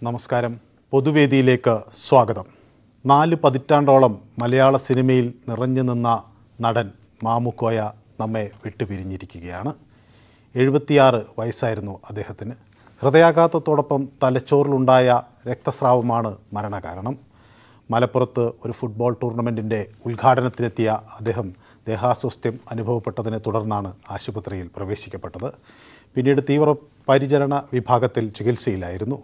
നമസ്കാരം. പൊതുവേദിയിലേക്ക് സ്വാഗതം. 4 പതിറ്റാണ്ടോളം മലയാള സിനിമയിൽ നിറഞ്ഞു നിന്ന നടൻ മാമുക്കോയ നമ്മെ വിട്ടുപിരിഞ്ഞിരിക്കുകയാണ്. 76 വയസ്സായിരുന്നു അദ്ദേഹത്തിന്. ഹൃദയാഘാതത്തോടൊപ്പം തലച്ചോറിലുണ്ടായ രക്തസ്രാവമാണ് മരണകാരണം. മലപ്പുറത്ത് ഒരു ഫുട്ബോൾ ടൂർണമെൻറ്റിൻ്റെ ഉദ്ഘാടനത്തിലെത്തിയ അദ്ദേഹം ദേഹാസ്വാസ്ഥ്യം അനുഭവപ്പെട്ടതിനെ തുടർന്നാണ് ആശുപത്രിയിൽ പ്രവേശിക്കപ്പെട്ടത്. പിന്നീട് തീവ്രപരിചരണ വിഭാഗത്തിൽ ചികിത്സയിലായിരുന്നു.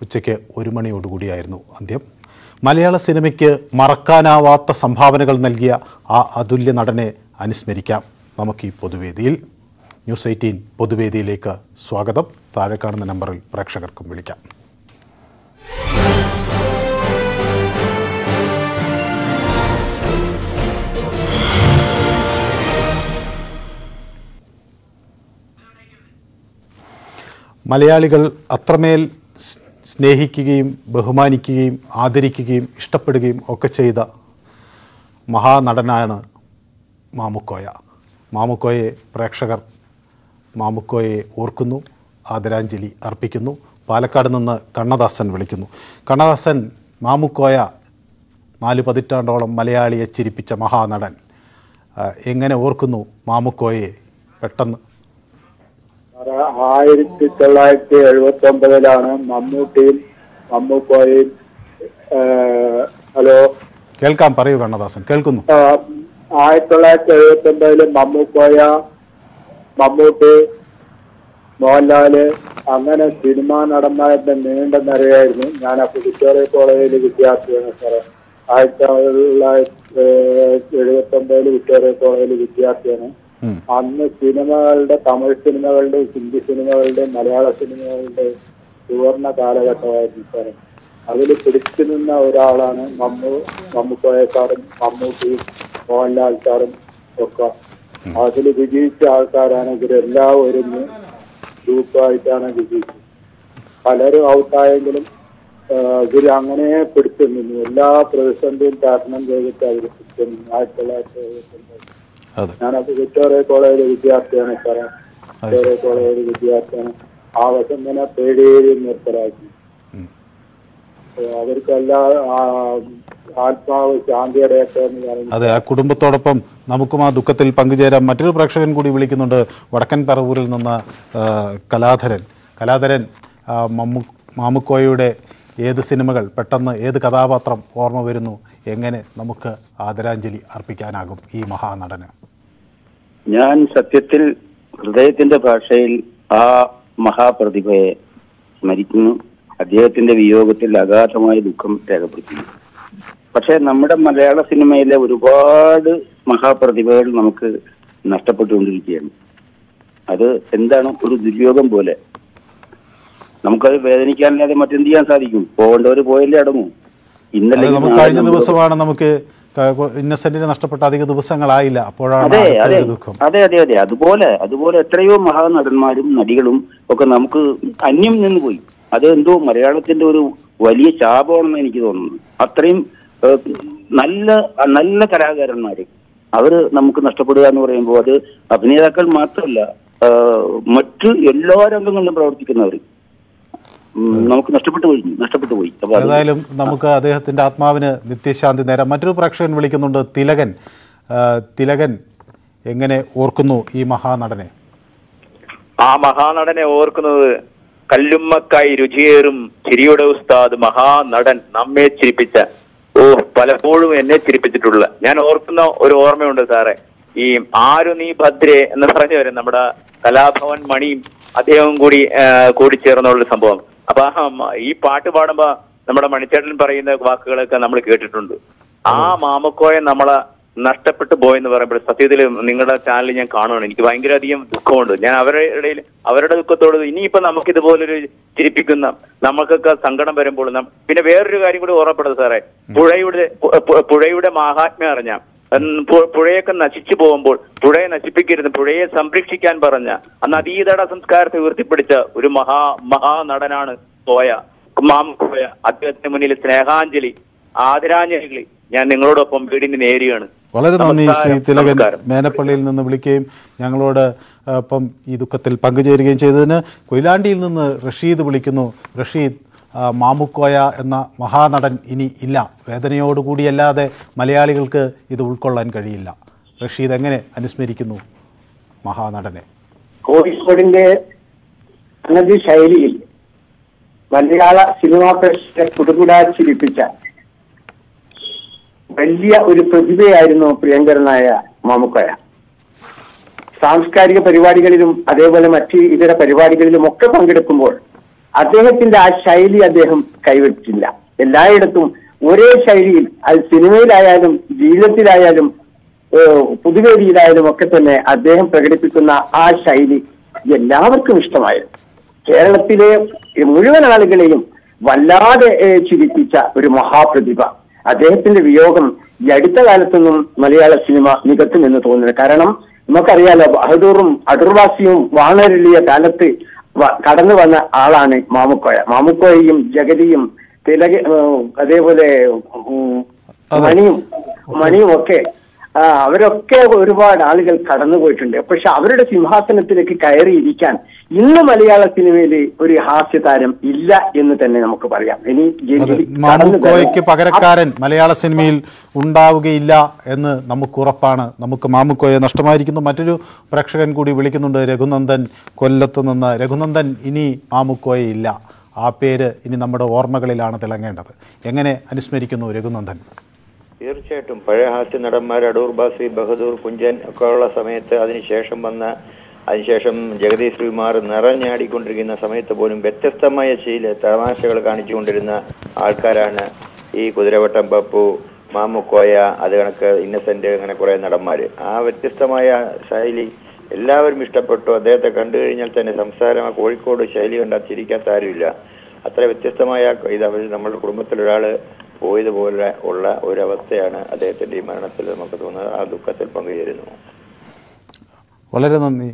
ഉച്ചയ്ക്ക് 1 മണിയോടുകൂടിയായിരുന്നു അന്ത്യം. മലയാള സിനിമയ്ക്ക് മറക്കാനാവാത്ത സംഭാവനകൾ നൽകിയ ആ അതുല്യ നടനെ അനുസ്മരിക്കാം നമുക്ക് ഈ പൊതുവേദിയിൽ. ന്യൂസ് 18 പൊതുവേദിയിലേക്ക് സ്വാഗതം. താഴെ കാണുന്ന നമ്പറിൽ പ്രേക്ഷകർക്കും വിളിക്കാം. മലയാളികൾ അത്രമേൽ സ്നേഹിക്കുകയും ബഹുമാനിക്കുകയും ആദരിക്കുകയും ഇഷ്ടപ്പെടുകയും ഒക്കെ ചെയ്ത മഹാനടനാണ് മാമുക്കോയ. മാമുക്കോയെ പ്രേക്ഷകർ മാമുക്കോയെ ഓർക്കുന്നു, ആദരാഞ്ജലി അർപ്പിക്കുന്നു. പാലക്കാട് നിന്ന് കണ്ണദാസൻ വിളിക്കുന്നു. കണ്ണദാസൻ, മാമുക്കോയ 4 പതിറ്റാണ്ടോളം മലയാളിയെ ചിരിപ്പിച്ച മഹാനടൻ, എങ്ങനെ ഓർക്കുന്നു മാമുക്കോയെ പെട്ടെന്ന്? 1979 മമ്മൂട്ടിയും മമ്മൂക്കോയും. ഹലോ, കേൾക്കാം, പറയൂ കണ്ണദാസൻ, കേൾക്കുന്നു. 1979 മമ്മൂക്കോയ, മമ്മൂട്ടി, മോഹൻലാല്, അങ്ങനെ സിനിമാ നടന്മാരുടെ നീണ്ട നിരയായിരുന്നു. ഞാൻ അപ്പോൾ വിക്ടോറിയ കോളേജിൽ വിദ്യാർത്ഥിയാണ് സാറേ. 1979 വിക്ടോറിയ കോളേജിൽ വിദ്യാർത്ഥിയാണ്. അന്ന് സിനിമകളുടെ, തമിഴ് സിനിമകളുടെ, ഹിന്ദി സിനിമകളുടെ, മലയാള സിനിമകളുടെ സുവർണ കാലഘട്ടമായിരുന്നു സാറ്. അതിൽ പിടിച്ചു നിന്ന ഒരാളാണ് മമ്മൂക്കോയ സാറും മമ്മൂട്ടിയും മോഹൻലാൽ സാറും ഒക്കെ. അതിൽ വിജയിച്ച ആൾക്കാരാണ്. ഇവരെല്ലാം ഒരുങ്ങി ഗ്രൂപ്പായിട്ടാണ് വിജയിച്ചത്. പലരും ഔട്ടായെങ്കിലും ഇവർ അങ്ങനെ പിടിച്ചു നിന്നു. എല്ലാ പ്രതിസന്ധിയും തരണം ചെയ്തിട്ട് അവർ പിടിച്ചു നിന്നു. 1979 ഞാനപ്പോൾ വിക്ടോറിയ കോളേജിലെ വിദ്യാർത്ഥിയാണ് സാറേ. വിക്ടോറിയ കോളേജിലെ വിദ്യാർത്ഥിയാണ്. ആ വശം തന്നെ പേടിയേറി നിർത്തലാക്കി. അവർക്കെല്ലാം ആത്മാവ് ശാന്തിയടയട്ടെ എന്ന് പറയുന്നത്. അതെ, ആ കുടുംബത്തോടൊപ്പം നമുക്കും ആ ദുഃഖത്തിൽ പങ്കുചേരാം. മറ്റൊരു പ്രേക്ഷകൻ കൂടി വിളിക്കുന്നുണ്ട്, വടക്കൻ പറവൂരിൽ നിന്ന് കലാധരൻ. മാമുക്കോയുടെ ഏത് സിനിമകൾ, പെട്ടെന്ന് ഏത് കഥാപാത്രം ഓർമ്മ വരുന്നു? എങ്ങനെ നമുക്ക് ആദരാഞ്ജലി അർപ്പിക്കാനാകും ഈ മഹാനടന്? ഞാൻ സത്യത്തിൽ ഹൃദയത്തിന്റെ ഭാഷയിൽ ആ മഹാപ്രതിഭയെ സ്മരിക്കുന്നു. അദ്ദേഹത്തിന്റെ വിയോഗത്തിൽ അഗാധമായ ദുഃഖം രേഖപ്പെടുത്തുന്നു. പക്ഷെ നമ്മുടെ മലയാള സിനിമയിലെ ഒരുപാട് മഹാപ്രതിഭകൾ നമുക്ക് നഷ്ടപ്പെട്ടുകൊണ്ടിരിക്കുകയാണ്. അത് എന്താണ്, ഒരു ദുര്യോഗം പോലെ. നമുക്കത് വേദനിക്കാനല്ലാതെ മറ്റെന്ത് ചെയ്യാൻ സാധിക്കും? പോകേണ്ടവർ പോയല്ലേ അടങ്ങും. ഇന്നലെ കഴിഞ്ഞ ദിവസമാണ് നമുക്ക് ഇന്നസെന്റിനെ നഷ്ടപ്പെട്ട അധിക ദിവസങ്ങളായില്ല. അപ്പോഴാണ് ദുഃഖം. അതെ. അതുപോലെ എത്രയോ മഹാനടന്മാരും നടികളും ഒക്കെ നമുക്ക് അന്യം നിന്ന് പോയി. അത് എന്തോ മലയാളത്തിന്റെ ഒരു വലിയ ശാപമാണെന്ന് എനിക്ക് തോന്നുന്നു. അത്രയും നല്ല കലാകാരന്മാര് അവര് നമുക്ക് നഷ്ടപ്പെടുക എന്ന് പറയുമ്പോൾ അത് അഭിനേതാക്കൾ മാത്രമല്ല, മറ്റ് എല്ലാ രംഗങ്ങളിലും പ്രവർത്തിക്കുന്നവർ നമുക്ക് നഷ്ടപ്പെട്ടു പോയി. ഏതായാലും നമുക്ക് അദ്ദേഹത്തിന്റെ ആത്മാവിന് നിത്യശാന്തി നേരാം. മറ്റൊരു പ്രേക്ഷകൻ വിളിക്കുന്നുണ്ട്, തിലകൻ. എങ്ങനെ ഓർക്കുന്നു ഈ മഹാനടനെ? ആ മഹാനടനെ ഓർക്കുന്നത്, കല്ലുമ്മക്കായി രുചിയേറും ചിരിയുടെ ഉസ്താദ് മഹാനടൻ നമ്മെ ചിരിപ്പിച്ച, പലപ്പോഴും എന്നെ ചിരിപ്പിച്ചിട്ടുള്ള, ഞാൻ ഓർക്കുന്ന ഒരു ഓർമ്മയുണ്ട് സാറേ. ഈ ആരു നീ ഭദ്രേ എന്ന് പറഞ്ഞു വരും നമ്മുടെ കലാഭവൻ മണിയും അദ്ദേഹവും കൂടി ചേർന്നുള്ള സംഭവം. അപ്പൊ ഈ പാട്ട് പാടുമ്പോ നമ്മുടെ മണിച്ചേട്ടൻ പറയുന്ന വാക്കുകളൊക്കെ നമ്മൾ കേട്ടിട്ടുണ്ട്. ആ മാമുക്കോയെ നമ്മളെ നഷ്ടപ്പെട്ടു പോയെന്ന് പറയുമ്പോൾ സത്യത്തിൽ നിങ്ങളുടെ ചാനലിൽ ഞാൻ കാണുകയാണ്. എനിക്ക് ഭയങ്കര അധികം ദുഃഖമുണ്ട്. ഞാൻ അവരുടെ ദുഃഖത്തോട് ഇനിയിപ്പോ നമുക്ക് ഇതുപോലൊരു ചിരിപ്പിക്കുന്ന, നമുക്കൊക്കെ സങ്കടം വരുമ്പോൾ പിന്നെ വേറൊരു കാര്യം കൂടി ഓർമ്മപ്പെടുന്നത് സാറേ, പുഴയുടെ മഹാത്മ്യം അറിഞ്ഞ, പുഴയൊക്കെ നശിച്ചു പോകുമ്പോൾ പുഴയെ നശിപ്പിക്കരുത്, പുഴയെ സംരക്ഷിക്കാൻ പറഞ്ഞ, അന്ന് അതീതട സംസ്കാരത്തെ ഉയർത്തിപ്പിടിച്ച ഒരു മഹാനടനാണ് മാമുക്കോയ. അദ്ദേഹത്തിന് മുന്നിൽ സ്നേഹാഞ്ജലി, ആദരാഞ്ജലികൾ ഞാൻ നിങ്ങളോടൊപ്പം വീടിന് നേരുകയാണ്. വളരെ നന്ദി ശ്രീ തിലകൻ, മേനപ്പള്ളിയിൽ നിന്ന് വിളിക്കുകയും ഞങ്ങളോട് ഒപ്പം ഈ ദുഃഖത്തിൽ പങ്കുചേരുകയും ചെയ്തതിന്. കൊയിലാണ്ടിയിൽ നിന്ന് റഷീദ് വിളിക്കുന്നു. റഷീദ്, മാമുക്കോയ എന്ന മഹാനടൻ ഇനി ഇല്ല. വേദനയോടുകൂടിയല്ലാതെ മലയാളികൾക്ക് ഇത് ഉൾക്കൊള്ളാൻ കഴിയില്ല. റഷീദ് എങ്ങനെ അനുസ്മരിക്കുന്നു മഹാനടനെ? കോഴിക്കോടിന്റെ തനത് ശൈലിയിൽ മലയാള സിനിമാ പ്രേക്ഷകരെ കുടുകുടാച്ചിരിപ്പിച്ച വലിയ ഒരു പ്രതിഭയായിരുന്നു പ്രിയങ്കരനായ മാമുക്കോയ. സാംസ്കാരിക പരിപാടികളിലും അതേപോലെ മറ്റ് ഇതര പരിപാടികളിലും ഒക്കെ പങ്കെടുക്കുമ്പോൾ അദ്ദേഹത്തിന്റെ ആ ശൈലി അദ്ദേഹം കൈവിട്ടില്ല. എല്ലായിടത്തും ഒരേ ശൈലിയിൽ, അത് സിനിമയിലായാലും ജീവിതത്തിലായാലും പൊതുവേദിയിലായാലും ഒക്കെ തന്നെ അദ്ദേഹം പ്രകടിപ്പിക്കുന്ന ആ ശൈലി എല്ലാവർക്കും ഇഷ്ടമായിരുന്നു. കേരളത്തിലെ മുഴുവൻ ആളുകളെയും വല്ലാതെ ചിരിപ്പിച്ച ഒരു മഹാപ്രതിഭ. അദ്ദേഹത്തിന്റെ വിയോഗം ഈ അടുത്ത കാലത്തൊന്നും മലയാള സിനിമ നികത്തുമെന്ന് തോന്നുന്നു. കാരണം നമുക്കറിയാലോ, ബഹദൂറും അടൂർവാസിയും വാണരളിയ കാലത്ത് കടന്നു വന്ന ആളാണ് മാമുക്കോയ. മാമുക്കോയയും ജഗതിയും അതേപോലെ മണിയും ഒക്കെ അവരൊക്കെ ഒരുപാട് ആളുകൾ കടന്നുപോയിട്ടുണ്ട്. പക്ഷെ അവരുടെ സിംഹാസനത്തിലേക്ക് കയറിയിരിക്കാൻ ഇന്ന് മലയാള സിനിമയിൽ ഒരു ഹാസ്യതാരം ഇല്ല എന്ന് തന്നെ നമുക്ക് പറയാം. ഇനി മാമുക്കോയ്ക്ക് പകരക്കാരൻ മലയാള സിനിമയിൽ ഉണ്ടാവുകയില്ല എന്ന് നമുക്ക് ഉറപ്പാണ്. നമുക്ക് മാമുക്കോയെ നഷ്ടമായിരിക്കുന്നു. മറ്റൊരു പ്രേക്ഷകൻ കൂടി വിളിക്കുന്നുണ്ട്, രഘുനന്ദൻ കൊല്ലത്ത് നിന്ന്. രഘുനന്ദൻ, ഇനി മാമുക്കോയെ ഇല്ല. ആ പേര് ഇനി നമ്മുടെ ഓർമ്മകളിലാണ് തിളങ്ങേണ്ടത്. എങ്ങനെ അനുസ്മരിക്കുന്നു രഘുനന്ദൻ? തീർച്ചയായിട്ടും പഴയ ഹാസ്യ നടന്മാർ അടൂർ ബാസി, ബഹദൂർ, കുഞ്ചൻ ഒക്കെ ഉള്ള സമയത്ത്, അതിനുശേഷം ജഗതി ശ്രീകുമാർ നിറഞ്ഞാടിക്കൊണ്ടിരിക്കുന്ന സമയത്ത് പോലും വ്യത്യസ്തമായ ശൈലി തമാശകൾ കാണിച്ചുകൊണ്ടിരുന്ന ആൾക്കാരാണ് ഈ കുതിരവട്ടം പപ്പു, മാമുക്കോയ, അത് കണക്ക് ഇന്നസെന്റ്, അങ്ങനെ കുറെ നടന്മാർ. ആ വ്യത്യസ്തമായ ശൈലി എല്ലാവരും ഇഷ്ടപ്പെട്ടു. അദ്ദേഹത്തെ കണ്ടു കഴിഞ്ഞാൽ തന്നെ സംസാരം, കോഴിക്കോട് ശൈലി കണ്ടാൽ ചിരിക്കാത്ത ആരുമില്ല. അത്ര വ്യത്യസ്തമായ ഇത് നമ്മുടെ കുടുംബത്തിലൊരാൾ പോയതുപോലെ ഉള്ള ഒരവസ്ഥയാണ് അദ്ദേഹത്തിന്റെ ഈ മരണത്തിൽ നമുക്ക് തോന്നുന്നത്. ആ ദുഃഖത്തിൽ പങ്കുചേരുന്നു. വളരെ നന്ദി.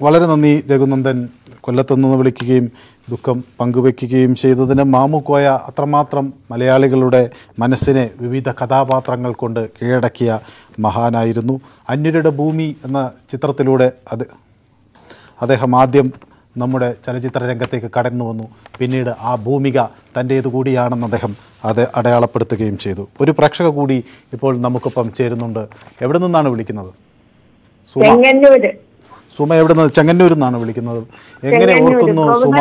വളരെ നന്ദി രഘുനന്ദൻ കൊല്ലത്തുനിന്ന് വിളിക്കുകയും ദുഃഖം പങ്കുവയ്ക്കുകയും ചെയ്തതിന്. മാമുക്കോയ അത്രമാത്രം മലയാളികളുടെ മനസ്സിനെ വിവിധ കഥാപാത്രങ്ങൾ കൊണ്ട് കീഴടക്കിയ മഹാനായിരുന്നു. അന്യരുടെ ഭൂമി എന്ന ചിത്രത്തിലൂടെ അദ്ദേഹം ആദ്യം നമ്മുടെ ചലച്ചിത്ര രംഗത്തേക്ക് കടന്നു വന്നു. പിന്നീട് ആ ഭൂമിക തൻ്റേതു കൂടിയാണെന്ന് അദ്ദേഹം അത് അടയാളപ്പെടുത്തുകയും ചെയ്തു. ഒരു പ്രേക്ഷക കൂടി ഇപ്പോൾ നമുക്കൊപ്പം ചേരുന്നുണ്ട്. എവിടെ നിന്നാണ് വിളിക്കുന്നത്? സുമ എവിടെ നിന്ന്? ചെങ്ങന്നൂരിൽ നിന്നാണ് വിളിക്കുന്നത്. എങ്ങനെ ഓർക്കുന്നു സുമ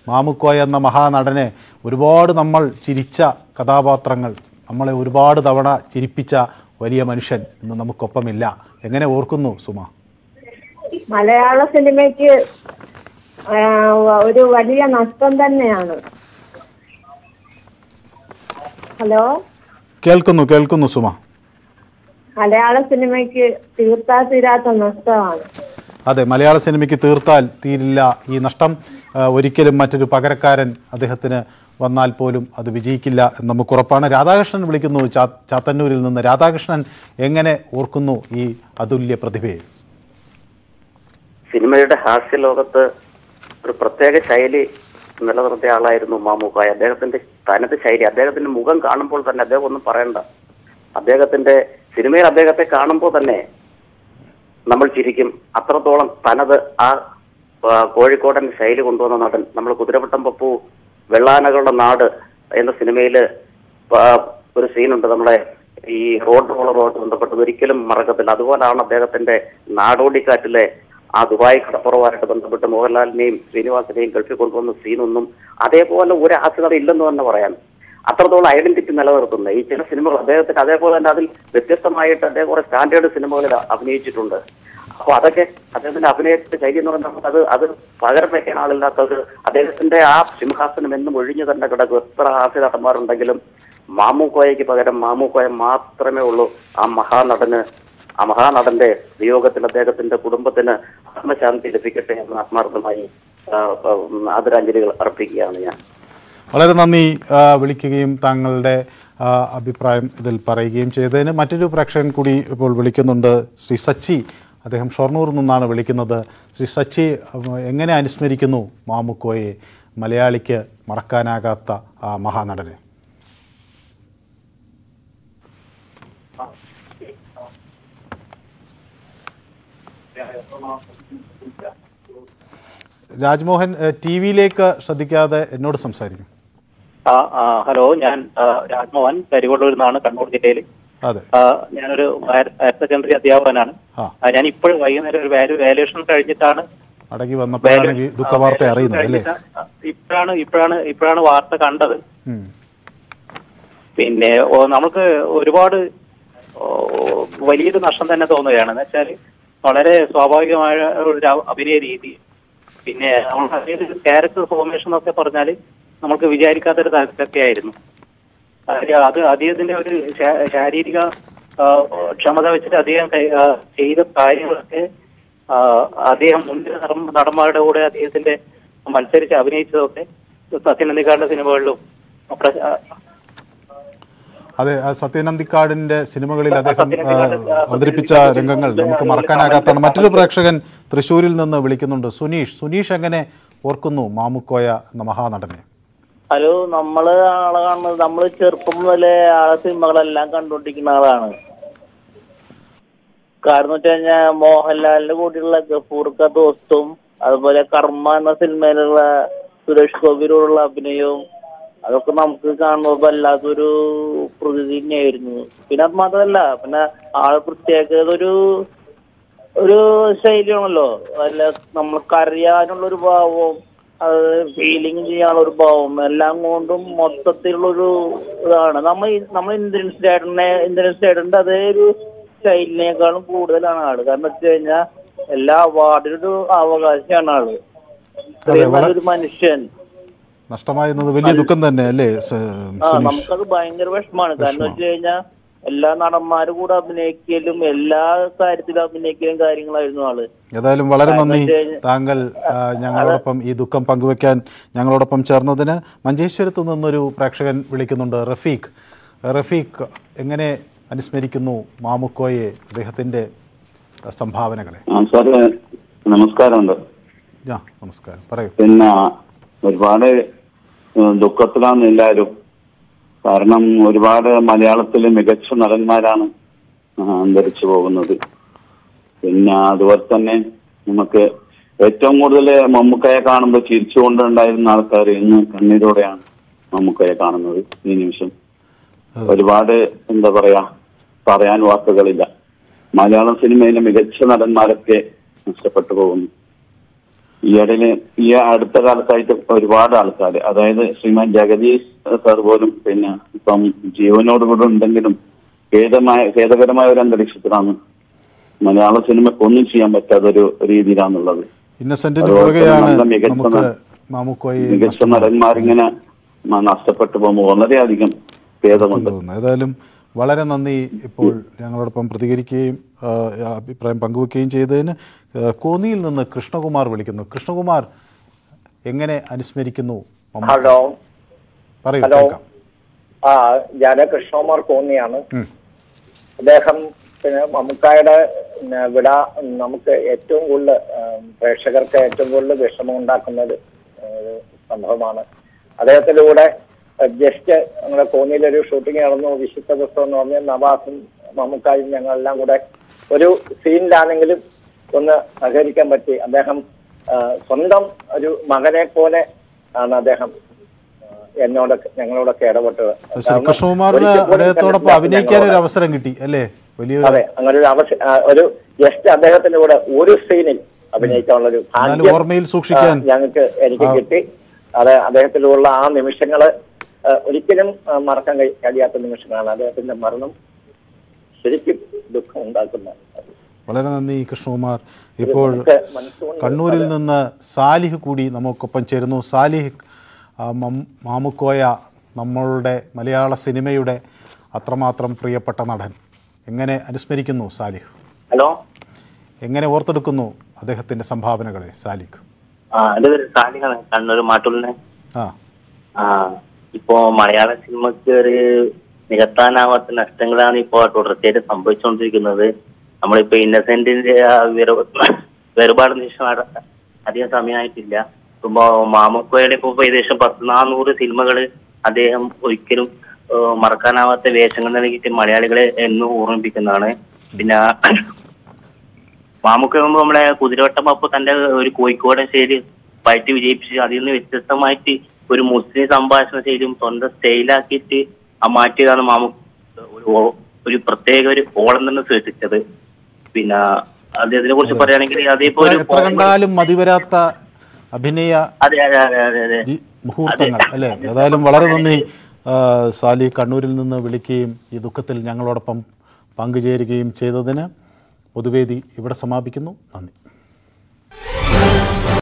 മാമുക്കോയ എന്ന മഹാനടനെ? ഒരുപാട് നമ്മൾ ചിരിച്ച കഥാപാത്രങ്ങൾ, നമ്മളെ ഒരുപാട് തവണ ചിരിപ്പിച്ച വലിയ മനുഷ്യൻ ഇന്ന് നമുക്കൊപ്പമില്ല. എങ്ങനെ ഓർക്കുന്നു സുമ? മലയാള സിനിമയ്ക്ക് ഒരു വലിയ നഷ്ടം തന്നെയാണ്. ഹലോ, കേൾക്കുന്നു സുമ. മലയാള സിനിമയ്ക്ക് തീർത്താൽ തീരാത്ത നഷ്ടമാണ്. അതെ, മലയാള സിനിമയ്ക്ക് തീർത്താൽ തീരില്ല ഈ നഷ്ടം. ഒരിക്കലും മറ്റൊരു പകരക്കാരൻ അദ്ദേഹത്തിന് വന്നാൽ പോലും അത് വിജയിക്കില്ല എന്ന് നമുക്ക് ഉറപ്പാണ്. രാധാകൃഷ്ണൻ വിളിക്കുന്നു ചാത്തന്നൂരിൽ നിന്ന്. രാധാകൃഷ്ണൻ, എങ്ങനെ ഓർക്കുന്നു ഈ അതുല്യ പ്രതിഭയെ? സിനിമയുടെ ഹാസ്യലോകത്ത് ഒരു പ്രത്യേക ശൈലി നിലനിർത്തിയ ആളായിരുന്നു മാമുക്കോയ. അദ്ദേഹത്തിന്റെ തനത് ശൈലി, അദ്ദേഹത്തിന്റെ മുഖം കാണുമ്പോൾ തന്നെ അദ്ദേഹം ഒന്നും പറയണ്ട. അദ്ദേഹത്തിന്റെ സിനിമയിൽ അദ്ദേഹത്തെ കാണുമ്പോൾ തന്നെ നമ്മൾ ചിരിക്കും. അത്രത്തോളം തനത് ആ കോഴിക്കോടൻ ശൈലി കൊണ്ടുവന്ന നടൻ. നമ്മൾ കുതിരവട്ടം പപ്പു വെള്ളാനകളുടെ നാട് എന്ന സിനിമയില് ഒരു സീനുണ്ട്, നമ്മളെ ഈ റോഡ് റോളറുമായിട്ട് ബന്ധപ്പെട്ടത് ഒരിക്കലും മറക്കത്തില്ല. അതുപോലാണ് അദ്ദേഹത്തിന്റെ നാടോടിക്കാറ്റിലെ ആ ദുബായ് കടപ്പുറവുമായിട്ട് ബന്ധപ്പെട്ട് മോഹൻലാലിനെയും ശ്രീനിവാസനെയും ഗൾഫിൽ കൊണ്ടുവന്ന സീനൊന്നും അതേപോലെ ഒരു ഹാസ്യത ഇല്ലെന്ന് തന്നെ പറയാം. അത്രത്തോളം ഐഡന്റിറ്റി നിലനിർത്തുന്നത് ഈ ചില സിനിമകൾ അദ്ദേഹത്തിന്. അതേപോലെ തന്നെ അതിൽ വ്യത്യസ്തമായിട്ട് അദ്ദേഹം കുറെ സ്റ്റാൻഡേർഡ് സിനിമകളിൽ അഭിനയിച്ചിട്ടുണ്ട്. അപ്പൊ അതൊക്കെ അദ്ദേഹത്തിന്റെ അഭിനയത്തിന്റെ ശൈലി എന്ന് പറയുന്നത് അത് പകരം വയ്ക്കാൻ ആളില്ലാത്തത്. അദ്ദേഹത്തിന്റെ ആ സിംഹാസനം എന്നും ഒഴിഞ്ഞു തന്നെ കിടക്കും. എത്ര ഹാസ്യ നടന്മാരുണ്ടെങ്കിലും മാമുക്കോയയ്ക്ക് പകരം മാമുക്കോയ മാത്രമേ ഉള്ളൂ. ആ മഹാനടന്റെ വിയോഗത്തിൽ അദ്ദേഹത്തിന്റെ കുടുംബത്തിന് ആത്മശാന്തി ലഭിക്കട്ടെ എന്ന് ആത്മാർത്ഥമായി ആദരാഞ്ജലികൾ അർപ്പിക്കുകയാണ് ഞാൻ. വളരെ നന്ദി വിളിക്കുകയും താങ്കളുടെ അഭിപ്രായം ഇതിൽ പറയുകയും ചെയ്തതിന്. മറ്റൊരു പ്രേക്ഷകൻ കൂടി ഇപ്പോൾ വിളിക്കുന്നുണ്ട്, ശ്രീ സച്ചി. അദ്ദേഹം ഷൊർണൂരിൽ നിന്നാണ് വിളിക്കുന്നത്. ശ്രീ സച്ചി, എങ്ങനെ അനുസ്മരിക്കുന്നു മാമുക്കോയെ, മലയാളിക്ക് മറക്കാനാകാത്ത ആ മഹാനടനെ? രാജ്മോഹൻ ടി വിയിലേക്ക് ശ്രദ്ധിക്കാതെ എന്നോട് സംസാരിക്കും. ഹലോ, ഞാൻ രാജ്മോഹൻ കരികൊള്ളൂരിൽ നിന്നാണ്, കണ്ണൂർ ജില്ലയിൽ. അതെ, ഞാനൊരു ഹയർ സെക്കൻഡറി അധ്യാപകനാണ്. ഞാൻ ഇപ്പോഴും വൈകുന്നേരം ഒരു വാല്യുവേഷൻ കഴിഞ്ഞിട്ടാണ് മടങ്ങി വന്നപ്പോഴാണ് ദുഃഖവാർത്ത അറിയുന്നത് അല്ലേ? ഇപ്പോഴാണ് വാർത്ത കണ്ടത്. പിന്നെ നമുക്ക് ഒരുപാട് വലിയൊരു നഷ്ടം തന്നെ തോന്നുകയാണ്. എന്ന് വെച്ചാൽ വളരെ സ്വാഭാവികമായ ഒരു അഭിനയ രീതി, പിന്നെ നമ്മൾ ക്യാരക്ടർ ഫോർമേഷൻ എന്നൊക്കെ പറഞ്ഞാൽ നമുക്ക് വിചാരിക്കാത്തൊരു തരത്തിലൊക്കെ ആയിരുന്നു. അത് അദ്ദേഹത്തിന്റെ ഒരു ശാരീരിക ക്ഷമത വെച്ചിട്ട് അദ്ദേഹം ചെയ്ത കാര്യങ്ങളൊക്കെ അദ്ദേഹം മുൻപിൽ നടന്മാരുടെ കൂടെ അദ്ദേഹത്തിന്റെ മത്സരിച്ച് അഭിനയിച്ചതൊക്കെ സത്യനന്ദിക്കാടിന്റെ സിനിമകളിലും. അതെ, സത്യനന്ദിക്കാടിന്റെ സിനിമകളിൽ അദ്ദേഹം അവതരിപ്പിച്ച രംഗങ്ങൾ നമുക്ക് മറക്കാനാകാത്തതാണ്. മറ്റൊരു പ്രേക്ഷകൻ തൃശ്ശൂരിൽ നിന്ന് വിളിക്കുന്നുണ്ട്. സുനീഷ് എങ്ങനെ ഓർക്കുന്നു മാമുക്കോയ എന്ന മഹാനടനെ? ഹലോ, നമ്മള് ആളെ കാണുന്നത് നമ്മള് ചെറുപ്പം മുതലേ ആളെ സിനിമകളെല്ലാം കണ്ടുകൊണ്ടിരിക്കുന്ന ആളാണ്. കാരണം വെച്ച് കഴിഞ്ഞാൽ മോഹൻലാലിന്റെ കൂടെയുള്ള ഗഫൂർ ക ദോസ്തും അതുപോലെ കർമ്മ എന്ന സിനിമയിലുള്ള സുരേഷ് ഗോപിയോടുള്ള അഭിനയവും അതൊക്കെ നമുക്ക് കാണുമ്പോൾ വല്ലാത്തൊരു പ്രകൃതി തന്നെയായിരുന്നു. പിന്നെ അത് മാത്രമല്ല, പിന്നെ ആള് പ്രത്യേകത ഒരു ശൈലിയാണല്ലോ. അല്ല, നമ്മൾക്ക് അറിയാനുള്ളൊരു ഭാവവും അത് ഫീലിംഗ് ചെയ്യാനുള്ള ഒരു ഭാവം എല്ലാം കൊണ്ടും മൊത്തത്തിലുള്ളൊരു ഇതാണ്. നമ്മൾ ഇന്ദ്രൻ സ്റ്റേഡിന്റെ അതേ ഒരു സ്റ്റൈലിനേക്കാളും കൂടുതലാണ് ആള്. കാരണം വെച്ച് കഴിഞ്ഞാൽ എല്ലാ അവാർഡിനൊരു അവകാശമാണ് ആള്. ഒരു മനുഷ്യൻ നഷ്ടമായിരുന്നത് വലിയ ദുഃഖം തന്നെ അല്ലേ? നമുക്കത് ഭയങ്കര വിഷമാണ്. കാരണം വെച്ച് കഴിഞ്ഞാൽ എല്ലാ നടന്മാരും കൂടെ അഭിനയിക്കലും എല്ലാ കാര്യത്തിലും അഭിനയിക്കലും കാര്യങ്ങളായിരുന്നു ആള്. ഏതായാലും വളരെ നന്ദി താങ്കൾ ഞങ്ങളോടൊപ്പം ഈ ദുഃഖം പങ്കുവെക്കാൻ ഞങ്ങളോടൊപ്പം ചേർന്നതിന്. മഞ്ചേശ്വരത്ത് നിന്നൊരു പ്രേക്ഷകൻ വിളിക്കുന്നുണ്ട്, റഫീഖ് എങ്ങനെ അനുസ്മരിക്കുന്നു മാമുക്കോയെ, അദ്ദേഹത്തിന്റെ സംഭാവനകളെ? നമസ്കാരമുണ്ട്. നമസ്കാരം, പറയൂ. പിന്നെ ഒരുപാട് ദുഃഖത്തിലാണ് എല്ലാവരും. കാരണം ഒരുപാട് മലയാളത്തിലെ മികച്ച നടന്മാരാണ് അന്തരിച്ചു പോകുന്നത്. പിന്നെ അതുപോലെ തന്നെ നമുക്ക് ഏറ്റവും കൂടുതൽ മമ്മൂക്കയെ കാണുമ്പോൾ ചിരിച്ചുകൊണ്ടുണ്ടായിരുന്ന ആൾക്കാർ ഇന്ന് കണ്ണീരോടെയാണ് മമ്മൂക്കയെ കാണുന്നത്. ഈ നിമിഷം ഒരുപാട് പറയാൻ വാക്കുകളില്ല. മലയാളം സിനിമയിലെ മികച്ച നടന്മാരൊക്കെ നഷ്ടപ്പെട്ടു പോകുന്നു. ഈ അടുത്ത കാലത്തായിട്ട് ഒരുപാട് ആൾക്കാർ, അതായത് ശ്രീമാൻ ജഗദീഷ് സാർ പോലും പിന്നെ ഇപ്പം ജീവനോടുകൂടെ ഉണ്ടെങ്കിലും ഖേദകരമായ ഒരു അന്തരീക്ഷത്തിലാണ്. മലയാള സിനിമയ്ക്ക് ഒന്നും ചെയ്യാൻ പറ്റാത്തൊരു രീതിയിലാണുള്ളത്. മികച്ച നടന്മാരിങ്ങനെ നഷ്ടപ്പെട്ടു പോകുമ്പോൾ വളരെയധികം ഖേദമുണ്ട്. ഏതായാലും വളരെ നന്ദി ഇപ്പോൾ ഞങ്ങളോടൊപ്പം പ്രതികരിക്കുകയും അഭിപ്രായം പങ്കുവെക്കുകയും ചെയ്തതിന്. കോന്നിയിൽ നിന്ന് കൃഷ്ണകുമാർ വിളിക്കുന്നു. കൃഷ്ണകുമാർ എങ്ങനെ അനുസ്മരിക്കുന്നു? ഹലോ, പറയൂ. ഞാൻ കൃഷ്ണകുമാർ കോന്നിയാണ്. അദ്ദേഹം പിന്നെ മമ്മൂക്കായുടെ വിട നമുക്ക് ഏറ്റവും കൂടുതൽ പ്രേക്ഷകർക്ക് ഏറ്റവും കൂടുതൽ വിഷമം ഉണ്ടാക്കുന്ന ഒരു സംഭവമാണ്. അദ്ദേഹത്തിലൂടെ ജസ്റ്റ് ഞങ്ങളുടെ കോന്നിയിലൊരു ഷൂട്ടിംഗ് നടന്നു, വിശുദ്ധ പുസ്തകം എന്ന് പറഞ്ഞ് നവാസും മമ്മൂക്കായും ഞങ്ങളെല്ലാം കൂടെ ഒരു സീനിലാണെങ്കിലും ഒന്ന് സഹകരിക്കാൻ പറ്റി. അദ്ദേഹം സ്വന്തം ഒരു മകനെ പോലെ ആണ് അദ്ദേഹം ഞങ്ങളോടൊക്കെ ഇടപെട്ടത്. കൃഷ്ണകുമാറിന് അദ്ദേഹത്തോടൊപ്പം അഭിനയിക്കാൻ ഒരു അവസരം കിട്ടി അല്ലേ? അതെ, അങ്ങനെ ഒരു ഒരു ജസ്റ്റ് അദ്ദേഹത്തിന്റെ കൂടെ ഒരു സീനിൽ അഭിനയിക്കാനുള്ള ഒരു ഭാഗ്യം എനിക്ക് കിട്ടി. അത് അദ്ദേഹത്തിലുള്ള ആ നിമിഷങ്ങള് ഒരിക്കലും മറക്കാൻ കഴിയാത്ത നിമിഷങ്ങളാണ്. അദ്ദേഹത്തിന്റെ മരണം ശരിക്കും ദുഃഖം ഉണ്ടാക്കുന്ന. വളരെ നന്ദി കൃഷ്ണകുമാർ. ഇപ്പോൾ കണ്ണൂരിൽ നിന്ന് സാലിഹ് കൂടി നമുക്കൊപ്പം ചേരുന്നു. സാലിഹ്, മാമുക്കോയ നമ്മളുടെ മലയാള സിനിമയുടെ അത്രമാത്രം പ്രിയപ്പെട്ട നടൻ, എങ്ങനെ അനുസ്മരിക്കുന്നു സാലിഹ്? ഹലോ, എങ്ങനെ ഓർത്തെടുക്കുന്നു അദ്ദേഹത്തിന്റെ സംഭാവനകളെ സാലിഹ്? എന്റെ പേര് സാലിഹാണ്, കണ്ണൂർ മാട്ടൂലിനെ. ഇപ്പോ മലയാള സിനിമയ്ക്ക് ഒരു നികത്താനാവാത്ത നഷ്ടങ്ങളാണ് ഇപ്പോൾ തുടർച്ചയായിട്ട് സംഭവിച്ചുകൊണ്ടിരിക്കുന്നത്. നമ്മളിപ്പോ ഇന്നസെന്റിന്റെ വേറുപാട് നിമിഷം അധികം സമയമായിട്ടില്ല. ഇപ്പൊ മാമുക്കോയുടെ ഇപ്പൊ ഏകദേശം 400 സിനിമകള് അദ്ദേഹം ഒരിക്കലും മറക്കാനാവാത്ത വേഷങ്ങൾ നൽകിയിട്ട് മലയാളികളെ എന്നും ഓർമ്മിപ്പിക്കുന്നതാണ്. പിന്നെ മാമുക്ക നമ്മളെ കുതിരവട്ടം അപ്പൊ തന്റെ ഒരു കോഴിക്കോട് ശൈലി ഉറപ്പായിട്ട് വിജയിപ്പിച്ച് അതിൽ നിന്ന് വ്യത്യസ്തമായിട്ട് ഒരു മുസ്ലിം സംഭാഷണ ശൈലിയും സ്വന്തം സ്റ്റൈലാക്കിയിട്ട് ആ മാറ്റിയതാണ് ഒരു പ്രത്യേക ഒരു ഓളം തന്നെ സൃഷ്ടിച്ചത്. പിന്നെ അദ്ദേഹത്തിനെ കുറിച്ച് പറയുകയാണെങ്കിൽ അതേപോലെ എത്ര കണ്ടാലും മതിവരാത്ത അഭിനയ മുഹൂർത്തങ്ങൾ അല്ലേ. ഏതായാലും വളരെ നന്ദി സാലി, കണ്ണൂരിൽ നിന്ന് വിളിക്കുകയും ഈ ദുഃഖത്തിൽ ഞങ്ങളോടൊപ്പം പങ്കുചേരുകയും ചെയ്തതിന്. പൊതുവേദി ഇവിടെ സമാപിക്കുന്നു. നന്ദി.